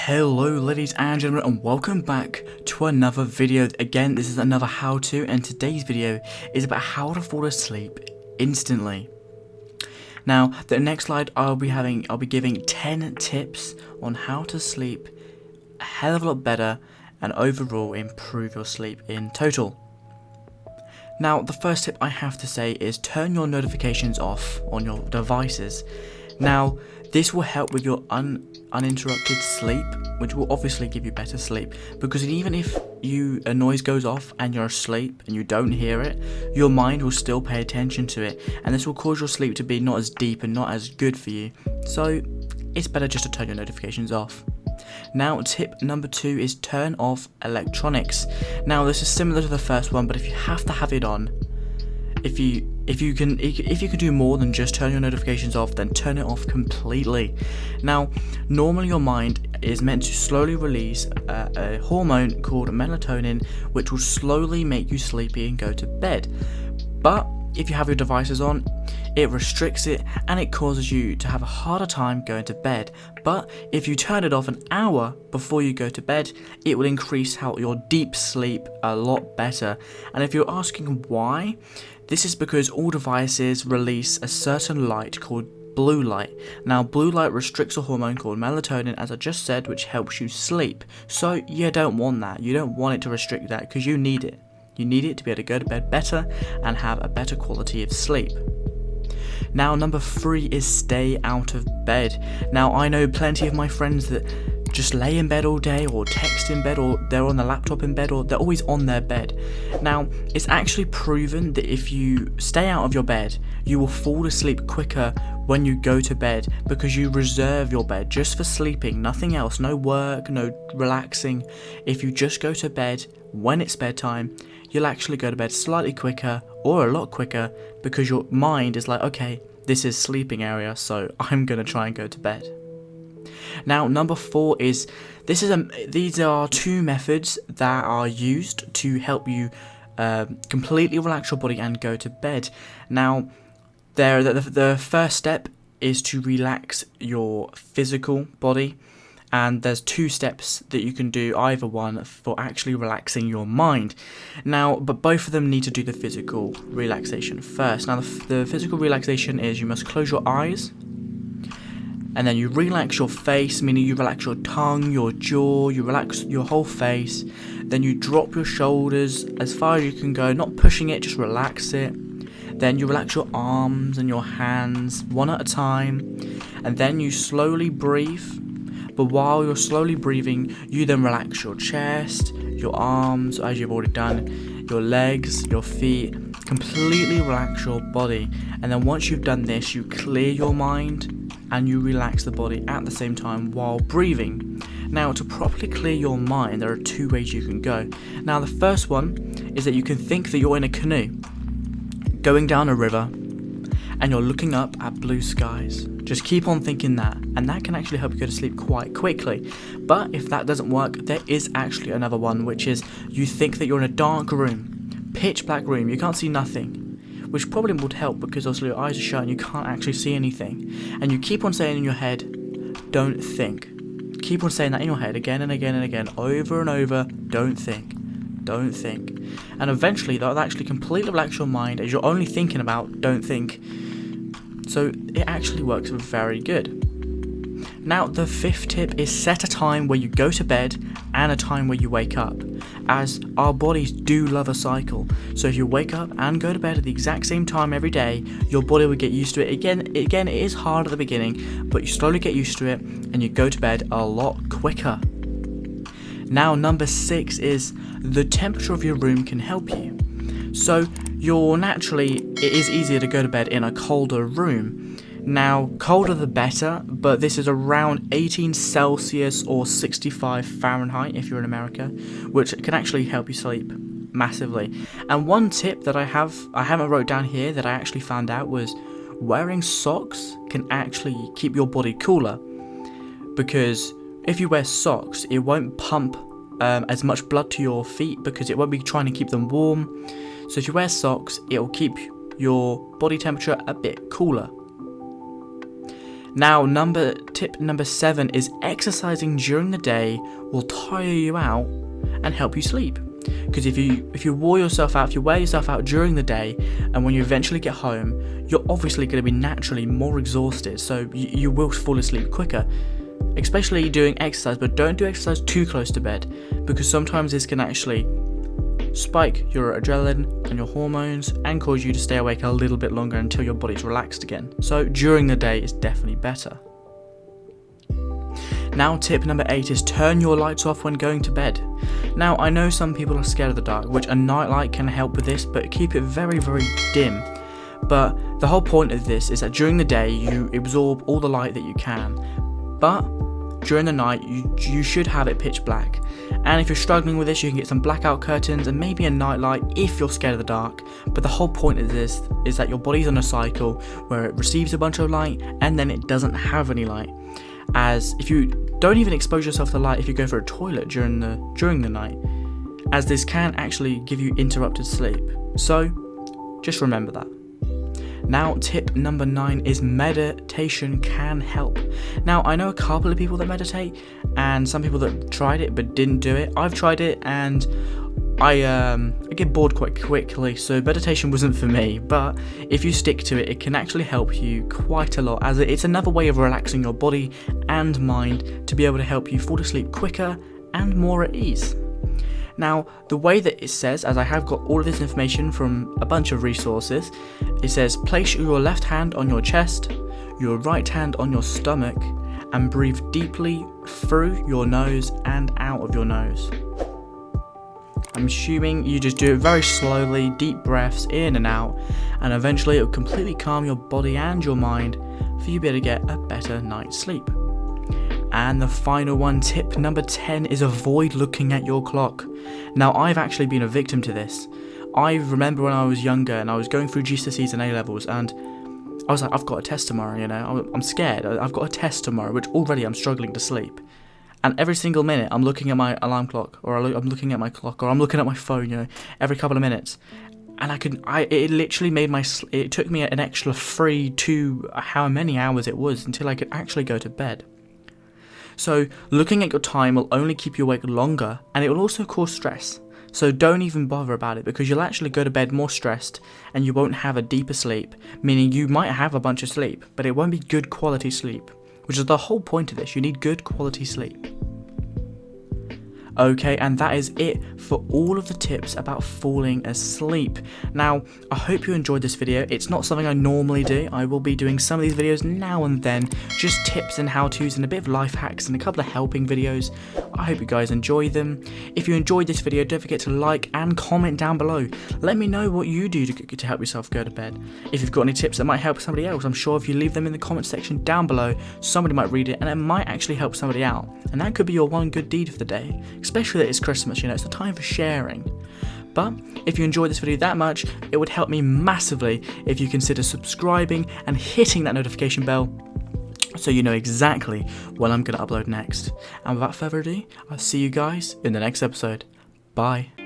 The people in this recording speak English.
Hello ladies and gentlemen, and welcome back to another video. Again, this is another how-to, and today's video is about how to fall asleep instantly. Now, the next slide I'll be giving 10 tips on how to sleep a hell of a lot better and overall improve your sleep in total. Now, the first tip I have to say is turn your notifications off on your devices. Now, this will help with your uninterrupted sleep, which will obviously give you better sleep, because even if a noise goes off and you're asleep and you don't hear it, your mind will still pay attention to it, and this will cause your sleep to be not as deep and not as good for you. So it's better just to turn your notifications off. Now, tip number 2 is turn off electronics. Now, this is similar to the first one, but if you have to have it on, if you can do more than just turn your notifications off, then turn it off completely. Now, normally your mind is meant to slowly release a hormone called melatonin, which will slowly make you sleepy and go to bed. But if you have your devices on, it restricts it and it causes you to have a harder time going to bed. But if you turn it off an hour before you go to bed, it will increase your deep sleep a lot better. And if you're asking why, this is because all devices release a certain light called blue light. Now, blue light restricts a hormone called melatonin, as I just said, which helps you sleep. So you don't want that. You don't want it to restrict that, because you need it. You need it to be able to go to bed better and have a better quality of sleep. Now, number 3 is stay out of bed. Now, I know plenty of my friends that just lay in bed all day, or text in bed, or they're on the laptop in bed, or they're always on their bed. Now, it's actually proven that if you stay out of your bed, you will fall asleep quicker when you go to bed, because you reserve your bed just for sleeping, nothing else, no work, no relaxing. If you just go to bed when it's bedtime, you'll actually go to bed slightly quicker, or a lot quicker, because your mind is like, okay, this is sleeping area, so I'm gonna try and go to bed. Now, number 4 is, these are 2 methods that are used to help you completely relax your body and go to bed. Now, the first step is to relax your physical body, and there's 2 steps that you can do, either one for actually relaxing your mind. Now, but both of them need to do the physical relaxation first. Now, the physical relaxation is you must close your eyes, and then you relax your face, meaning you relax your tongue, your jaw, you relax your whole face. Then you drop your shoulders as far as you can go, not pushing it, just relax it. Then you relax your arms and your hands one at a time, and then you slowly breathe. But while you're slowly breathing, you then relax your chest, your arms, as you've already done, your legs, your feet, completely relax your body. And then once you've done this, you clear your mind and you relax the body at the same time while breathing. Now, to properly clear your mind, there are 2 ways you can go. Now, the first one is that you can think that you're in a canoe going down a river and you're looking up at blue skies. Just keep on thinking that, and that can actually help you go to sleep quite quickly. But if that doesn't work, there is actually another one, which is you think that you're in a dark room, pitch black room, you can't see nothing, which probably would help because obviously your eyes are shut and you can't actually see anything. And you keep on saying in your head, don't think. Keep on saying that in your head again and again and again, over and over, don't think. Don't think. And eventually that'll actually completely relax your mind, as you're only thinking about don't think. So it actually works very good. Now, the 5th tip is set a time where you go to bed and a time where you wake up, as our bodies do love a cycle. So if you wake up and go to bed at the exact same time every day, your body will get used to it. Again, it is hard at the beginning, but you slowly get used to it and you go to bed a lot quicker. Now, number 6 is the temperature of your room can help you. So it is easier to go to bed in a colder room. Now, colder the better, but this is around 18 Celsius or 65 Fahrenheit if you're in America, which can actually help you sleep massively. And one tip that I haven't wrote down here that I actually found out was wearing socks can actually keep your body cooler, because if you wear socks, it won't pump as much blood to your feet, because it won't be trying to keep them warm. So if you wear socks, it will keep your body temperature a bit cooler. Now, tip number 7 is exercising during the day will tire you out and help you sleep. Because if you wear yourself out during the day, and when you eventually get home, you're obviously going to be naturally more exhausted, so you will fall asleep quicker. Especially doing exercise, but don't do exercise too close to bed, because sometimes this can actually spike your adrenaline and your hormones and cause you to stay awake a little bit longer until your body's relaxed again. So during the day is definitely better. Now, tip number 8 is turn your lights off when going to bed. Now, I know some people are scared of the dark, which a nightlight can help with this, but keep it very, very dim. But the whole point of this is that during the day you absorb all the light that you can, but during the night you should have it pitch black. And if you're struggling with this, you can get some blackout curtains and maybe a nightlight if you're scared of the dark. But the whole point of this is that your body's on a cycle where it receives a bunch of light and then it doesn't have any light. As if you don't even expose yourself to light if you go for a toilet during the night, as this can actually give you interrupted sleep. So just remember that. Now, tip number 9 is meditation can help. Now, I know a couple of people that meditate and some people that tried it but didn't do it. I've tried it and I get bored quite quickly, so meditation wasn't for me, but if you stick to it, it can actually help you quite a lot, as it's another way of relaxing your body and mind to be able to help you fall asleep quicker and more at ease. Now, the way that it says, as I have got all of this information from a bunch of resources, it says place your left hand on your chest, your right hand on your stomach, and breathe deeply through your nose and out of your nose. I'm assuming you just do it very slowly, deep breaths in and out, and eventually it will completely calm your body and your mind for you to be able to get a better night's sleep. And the final one, tip number 10, is avoid looking at your clock. Now, I've actually been a victim to this. I remember when I was younger and I was going through GCSEs and A-levels, and I was like, I've got a test tomorrow, I'm scared, I've got a test tomorrow, which already I'm struggling to sleep. And every single minute I'm looking at my alarm clock, or I'm looking at my clock, or I'm looking at my phone, every couple of minutes. And it literally made it took me an extra 3 to how many hours it was until I could actually go to bed. So looking at your time will only keep you awake longer, and it will also cause stress. So don't even bother about it, because you'll actually go to bed more stressed and you won't have a deeper sleep, meaning you might have a bunch of sleep, but it won't be good quality sleep, which is the whole point of this. You need good quality sleep. Okay, and that is it for all of the tips about falling asleep. Now, I hope you enjoyed this video. It's not something I normally do. I will be doing some of these videos now and then, just tips and how-tos and a bit of life hacks and a couple of helping videos. I hope you guys enjoy them. If you enjoyed this video, don't forget to like and comment down below. Let me know what you do to help yourself go to bed. If you've got any tips that might help somebody else, I'm sure if you leave them in the comment section down below, somebody might read it and it might actually help somebody out. And that could be your one good deed of the day. Especially that it's Christmas, it's the time for sharing. But if you enjoyed this video that much, it would help me massively if you consider subscribing and hitting that notification bell so you know exactly when I'm going to upload next. And without further ado, I'll see you guys in the next episode. Bye.